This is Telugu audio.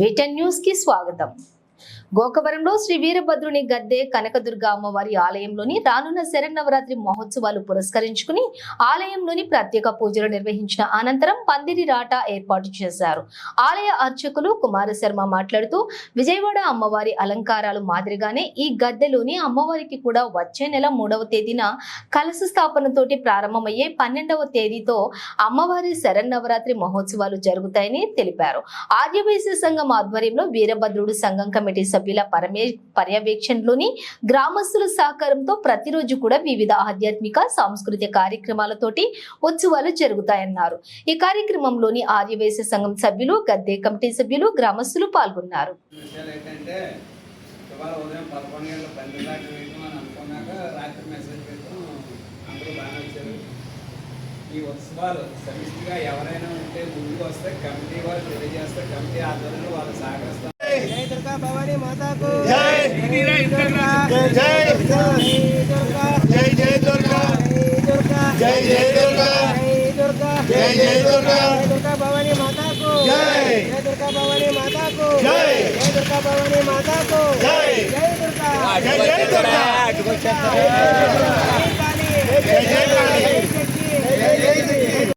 రిటర్న్ న్యూస్ కి స్వాగతం. గోకవరంలో శ్రీ వీరభద్రుని గద్దె కనకదుర్గ అమ్మవారి ఆలయంలోని రానున్న శరన్నవరాత్రి మహోత్సవాలు పురస్కరించుకుని ఆలయంలోని ప్రత్యేక పూజలు నిర్వహించిన అనంతరం పందిరి రాట ఏర్పాటు చేశారు. ఆలయ అర్చకులు కుమార శర్మ మాట్లాడుతూ విజయవాడ అమ్మవారి అలంకారాలు మాదిరిగానే ఈ గద్దెలోని అమ్మవారికి కూడా వచ్చే నెల 3వ తేదీన కలశ స్థాపనతోటి ప్రారంభమయ్యే 12వ తేదీతో అమ్మవారి శరన్నవరాత్రి మహోత్సవాలు జరుగుతాయని తెలిపారు. ఆర్యవైశ్య సంఘం ఆధ్వర్యంలో వీరభద్రుడు సంఘం కమిటీ సభ్యుల పర్యవేక్షణలోని గ్రామస్తుల సహకారంతో ప్రతిరోజు కూడా వివిధ ఆధ్యాత్మిక సాంస్కృతిక కార్యక్రమాలతోటి ఉత్సవాలు జరుగుతాయన్నారు. ఈ కార్యక్రమంలోని ఆర్యవైశ్య సంఘం సభ్యులు, గద్దె కమిటీ సభ్యులు, గ్రామస్తులు పాల్గొన్నారు. ఈ ఉత్సవాలు సమిష్టిగా ఎవరైనా ఉంటే ముందుకు వస్తే కమిటీ వాళ్ళు తెలియజేస్తే కమిటీ ఆధ్వర్యంలో వాళ్ళు సహకరిస్తారు. జై దుర్గా భవానీ మాతాకు జై. జై జై జై దుర్గా. జై జై దుర్గా. జై జై దుర్గా. దుర్గా భవానీ మాతాకు జై. జై దుర్గా భవానీ మాతాకు జై. జై దుర్గా భవానీ మాతాకు జై. జై దుర్గా. జై జై దుర్గా. జై జై కాళీ. జై జై కాళీ.